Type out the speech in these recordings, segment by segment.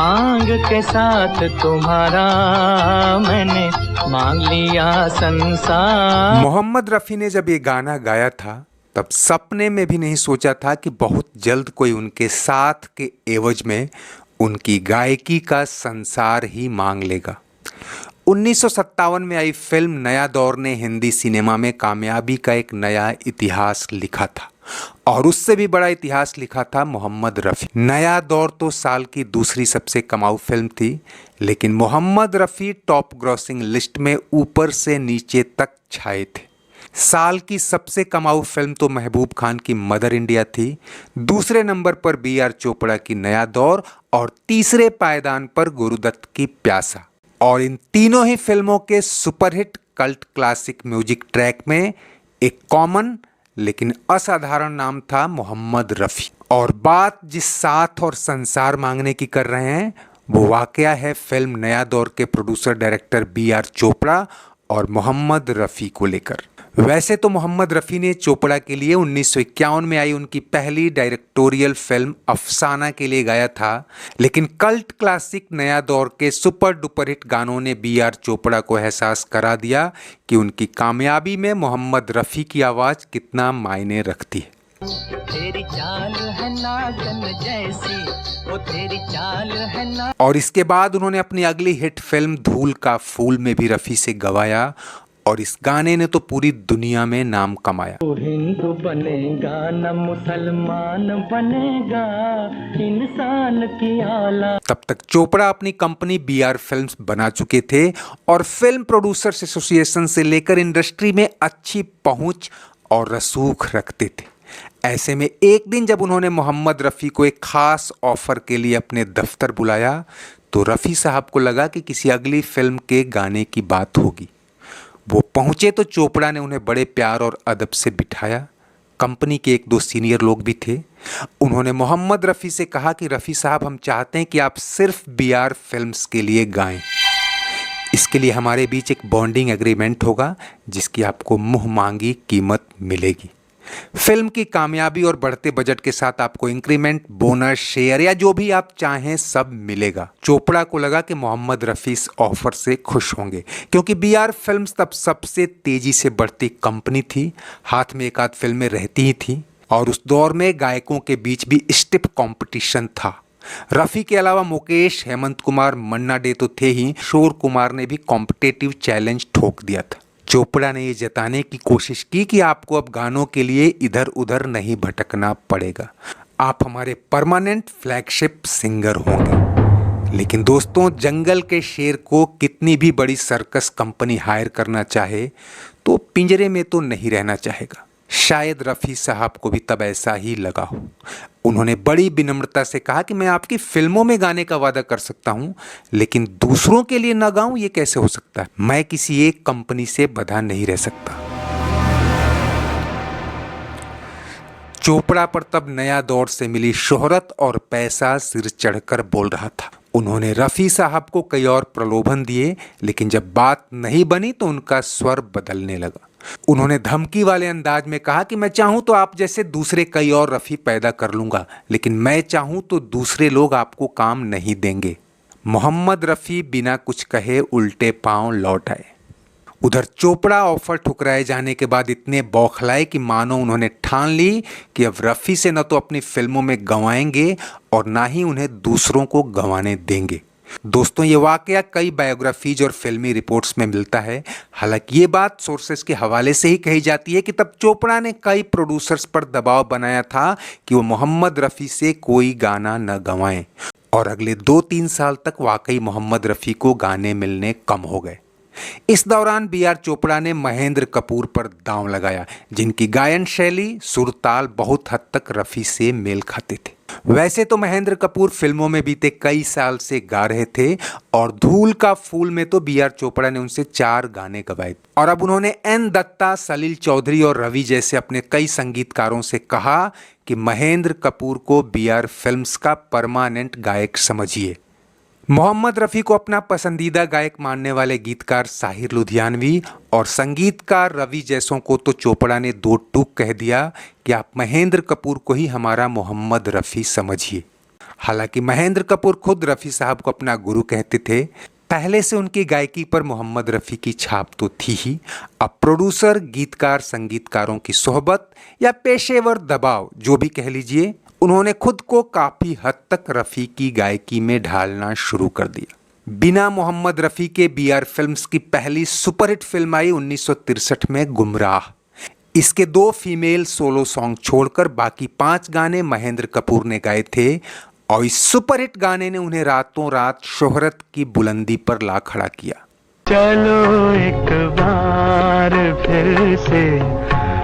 मांग के साथ तुम्हारा मैंने मांग लिया संसार। मोहम्मद रफ़ी ने जब ये गाना गाया था तब सपने में भी नहीं सोचा था कि बहुत जल्द कोई उनके साथ के एवज में उनकी गायकी का संसार ही मांग लेगा। 1957 में आई फिल्म नया दौर ने हिंदी सिनेमा में कामयाबी का एक नया इतिहास लिखा था और उससे भी बड़ा इतिहास लिखा था मोहम्मद रफ़ी। नया दौर तो साल की दूसरी सबसे कमाऊ फिल्म थी, लेकिन Mohammed Rafi top grossing list में ऊपर से नीचे तक छाए थे। साल की सबसे कमाऊ फिल्म तो महबूब खान की मदर इंडिया थी, दूसरे नंबर पर B.R. चोपड़ा की नया दौर और तीसरे पायदान पर गुरुदत्त की प्यासा। और इन तीनों ही फिल्मों के superhit cult classic music track में एक कॉमन लेकिन असाधारण नाम था मोहम्मद रफ़ी। और बात जिस साथ और संसार मांगने की कर रहे हैं वो वाकया है फिल्म नया दौर के प्रोड्यूसर डायरेक्टर B.R. चोपड़ा और मोहम्मद रफ़ी को लेकर। वैसे तो मोहम्मद रफ़ी ने चोपड़ा के लिए 1951 में आई उनकी पहली डायरेक्टोरियल फिल्म अफसाना के लिए गाया था, लेकिन कल्ट क्लासिक नया दौर के सुपर डुपर हिट गानों ने B.R. चोपड़ा को एहसास करा दिया कि उनकी कामयाबी में मोहम्मद रफ़ी की आवाज़ कितना मायने रखती है। तेरी चाल है नागन जैसी, वो तेरी चाल है ना। और इसके बाद उन्होंने अपनी अगली हिट फिल्म धूल का फूल में भी रफ़ी से गवाया और इस गाने ने तो पूरी दुनिया में नाम कमाया। तू हिंदू बनेगा न मुसलमान बनेगा, इंसान की आला। तब तक चोपड़ा अपनी कंपनी B.R. फिल्म्स बना चुके थे और फिल्म प्रोड्यूसर्स एसोसिएशन से लेकर इंडस्ट्री में अच्छी पहुंच और रसूख रखते थे। ऐसे में एक दिन जब उन्होंने मोहम्मद रफ़ी को एक खास ऑफर के लिए अपने दफ्तर बुलाया तो रफ़ी साहब को लगा कि किसी अगली फिल्म के गाने की बात होगी। वो पहुंचे तो चोपड़ा ने उन्हें बड़े प्यार और अदब से बिठाया। कंपनी के एक दो सीनियर लोग भी थे। उन्होंने मोहम्मद रफ़ी से कहा कि रफ़ी साहब, हम चाहते हैं कि आप सिर्फ B.R. फिल्म्स के लिए गाएं। इसके लिए हमारे बीच एक बॉन्डिंग एग्रीमेंट होगा जिसकी आपको मुंह मांगी कीमत मिलेगी। फिल्म की कामयाबी और बढ़ते बजट के साथ आपको इंक्रीमेंट, बोनस, शेयर या जो भी आप चाहें सब मिलेगा। चोपड़ा को लगा कि मोहम्मद रफ़ी इस ऑफर से खुश होंगे क्योंकि B.R. फिल्म्स तब सबसे तेजी से बढ़ती कंपनी थी। हाथ में एक आध फिल्में रहती ही थी और उस दौर में गायकों के बीच भी स्टिफ कंपटीशन था। रफ़ी के अलावा मुकेश, हेमंत कुमार, मन्ना डे तो थे ही, किशोर कुमार ने भी कॉम्पिटिटिव चैलेंज ठोक दिया था। चोपड़ा ने ये जताने की कोशिश की कि आपको अब गानों के लिए इधर उधर नहीं भटकना पड़ेगा, आप हमारे परमानेंट फ्लैगशिप सिंगर होंगे। लेकिन दोस्तों, जंगल के शेर को कितनी भी बड़ी सर्कस कंपनी हायर करना चाहे तो पिंजरे में तो नहीं रहना चाहेगा। शायद रफ़ी साहब को भी तब ऐसा ही लगा हो। उन्होंने बड़ी विनम्रता से कहा कि मैं आपकी फिल्मों में गाने का वादा कर सकता हूं, लेकिन दूसरों के लिए न गाऊं ये कैसे हो सकता है। मैं किसी एक कंपनी से बंधा नहीं रह सकता। चोपड़ा पर तब नया दौर से मिली शोहरत और पैसा सिर चढ़कर बोल रहा था। उन्होंने रफ़ी साहब को कई और प्रलोभन दिए, लेकिन जब बात नहीं बनी तो उनका स्वर बदलने लगा। उन्होंने धमकी वाले अंदाज में कहा कि मैं चाहूं तो आप जैसे दूसरे कई और रफ़ी पैदा कर लूंगा, लेकिन मैं चाहूं तो दूसरे लोग आपको काम नहीं देंगे। मोहम्मद रफ़ी बिना कुछ कहे उल्टे पांव लौट आए। उधर चोपड़ा ऑफर ठुकराए जाने के बाद इतने बौखलाए कि मानो उन्होंने ठान ली कि अब रफ़ी से न तो अपनी फिल्मों में गंवाएंगे और ना ही उन्हें दूसरों को गंवाने देंगे। दोस्तों, ये वाकया कई बायोग्राफीज और फिल्मी रिपोर्ट्स में मिलता है। हालांकि ये बात सोर्सेस के हवाले से ही कही जाती है कि तब चोपड़ा ने कई प्रोड्यूसर्स पर दबाव बनाया था कि वो मोहम्मद रफ़ी से कोई गाना न गंवाएं, और अगले 2-3 साल तक वाकई मोहम्मद रफ़ी को गाने मिलने कम हो गए। इस दौरान B.R. चोपड़ा ने महेंद्र कपूर पर दांव लगाया, जिनकी गायन शैली, सुर, ताल बहुत हद तक रफ़ी से मेल खाते थे। वैसे तो महेंद्र कपूर फिल्मों में बीते कई साल से गा रहे थे और धूल का फूल में तो B.R. चोपड़ा ने उनसे 4 गाने गवाए और अब उन्होंने N. दत्ता, सलील चौधरी और रवि जैसे अपने कई संगीतकारों से कहा कि महेंद्र कपूर को B.R. फिल्म्स का परमानेंट गायक समझिए। मोहम्मद रफ़ी को अपना पसंदीदा गायक मानने वाले गीतकार साहिर लुधियानवी और संगीतकार रवि जैसों को तो चोपड़ा ने 2 टूक कह दिया कि आप महेंद्र कपूर को ही हमारा मोहम्मद रफ़ी समझिए। हालांकि महेंद्र कपूर खुद रफ़ी साहब को अपना गुरु कहते थे। पहले से उनकी गायकी पर मोहम्मद रफ़ी की छाप तो थी ही, अब प्रोड्यूसर, गीतकार, संगीतकारों की सोहबत या पेशेवर दबाव, जो भी कह लीजिए, उन्होंने खुद को काफ़ी हद तक रफ़ी की गायकी में ढालना शुरू कर दिया। बिना मोहम्मद रफ़ी के BR फिल्म्स की पहली सुपरहिट फिल्म आई 1963 में गुमराह। इसके 2 फीमेल सोलो सॉन्ग छोड़कर बाकी 5 गाने महेंद्र कपूर ने गाए थे और इस सुपरहिट गाने ने उन्हें रातों रात शोहरत की बुलंदी पर ला खड़ा किया। चलो एक बार फिर से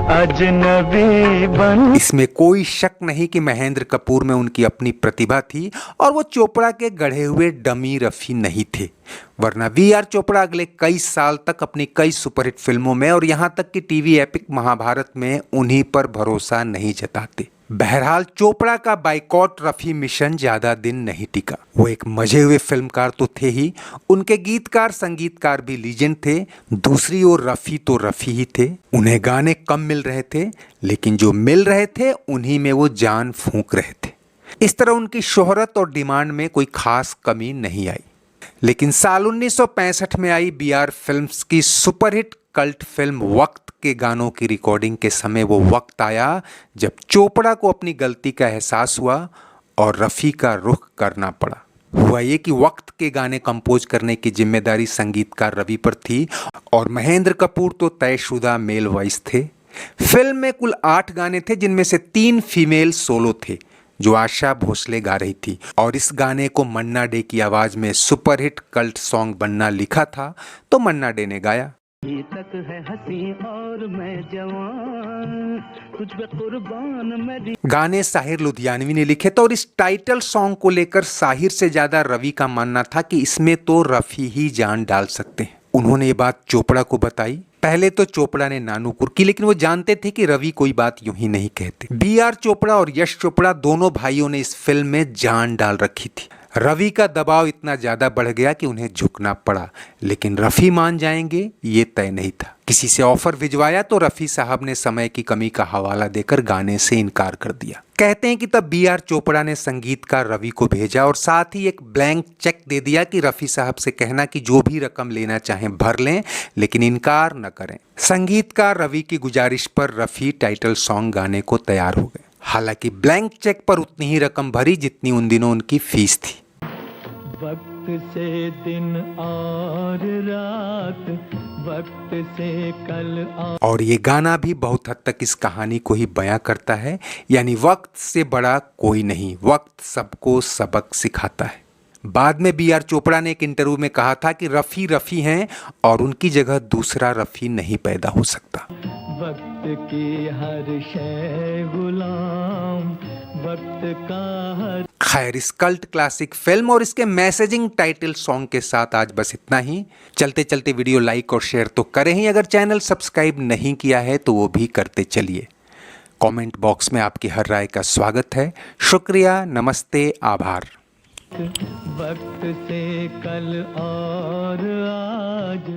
अजनबी बन। इसमें कोई शक नहीं कि महेंद्र कपूर में उनकी अपनी प्रतिभा थी और वो चोपड़ा के गढ़े हुए डमी रफ़ी नहीं थे, वरना VR चोपड़ा अगले कई साल तक अपनी कई सुपरहिट फिल्मों में और यहाँ तक कि टीवी एपिक महाभारत में उन्हीं पर भरोसा नहीं जताते। बहरहाल चोपड़ा का बाइकॉट रफ़ी मिशन ज्यादा दिन नहीं टिका। वो एक मजे हुए फिल्मकार तो थे ही, उनके गीतकार संगीतकार भी लीजेंड थे। दूसरी ओर रफ़ी तो रफ़ी ही थे। उन्हें गाने कम मिल रहे थे, लेकिन जो मिल रहे थे उन्हीं में वो जान फूंक रहे थे। इस तरह उनकी शोहरत और डिमांड में कोई खास कमी नहीं आई। लेकिन साल 1965 में आई BR फिल्म्स की सुपरहिट कल्ट फिल्म वक्त के गानों की रिकॉर्डिंग के समय वो वक्त आया जब चोपड़ा को अपनी गलती का एहसास हुआ और रफ़ी का रुख करना पड़ा। हुआ ये कि वक्त के गाने कंपोज करने की जिम्मेदारी संगीतकार रवि पर थी और महेंद्र कपूर तो तयशुदा मेल वॉइस थे। फिल्म में कुल 8 गाने थे, जिनमें से 3 फीमेल सोलो थे जो आशा भोसले गा रही थी, और इस गाने को मन्ना डे की आवाज में सुपरहिट कल्ट सॉन्ग बनना लिखा था तो मन्ना डे ने गाया। तक है हंसी और मैं जवान, तुझ पे कुर्बान मेरी। गाने साहिर लुधियानवी ने लिखे थे और इस टाइटल सॉन्ग को लेकर साहिर से ज्यादा रवि का मानना था कि इसमें तो रफ़ी ही जान डाल सकते हैं। उन्होंने ये बात चोपड़ा को बताई। पहले तो चोपड़ा ने नानुकुर की, लेकिन वो जानते थे कि रवि कोई बात यूं ही नहीं कहते। BR चोपड़ा और यश चोपड़ा दोनों भाइयों ने इस फिल्म में जान डाल रखी थी। रवि का दबाव इतना ज्यादा बढ़ गया कि उन्हें झुकना पड़ा, लेकिन रफ़ी मान जाएंगे ये तय नहीं था। किसी से ऑफर भिजवाया तो रफ़ी साहब ने समय की कमी का हवाला देकर गाने से इनकार कर दिया। कहते हैं कि तब BR चोपड़ा ने संगीतकार रवि को भेजा और साथ ही एक ब्लैंक चेक दे दिया कि रफ़ी साहब से कहना कि जो भी रकम लेना चाहें भर लें, लेकिन इनकार न करें। संगीतकार रवि की गुजारिश पर रफ़ी टाइटल सॉन्ग गाने को तैयार हो गए। हालांकि ब्लैंक चेक पर उतनी ही रकम भरी जितनी उन दिनों उनकी फीस थी। वक्त से दिन और रात, वक्त से कल और ये गाना भी बहुत हद तक इस कहानी को ही बयां करता है, यानी वक्त से बड़ा कोई नहीं, वक्त सबको सबक सिखाता है। बाद में BR चोपड़ा ने एक इंटरव्यू में कहा था कि रफ़ी रफ़ी हैं और उनकी जगह दूसरा रफ़ी नहीं पैदा हो सकता। वक्त की हर शय गुलाम, वक्त का हर। खैर, इस कल्ट क्लासिक फिल्म और इसके मैसेजिंग टाइटल सॉन्ग के साथ आज बस इतना ही। चलते चलते वीडियो लाइक और शेयर तो करें ही, अगर चैनल सब्सक्राइब नहीं किया है तो वो भी करते चलिए। कमेंट बॉक्स में आपकी हर राय का स्वागत है। शुक्रिया, नमस्ते, आभार। वक्त से कल और आज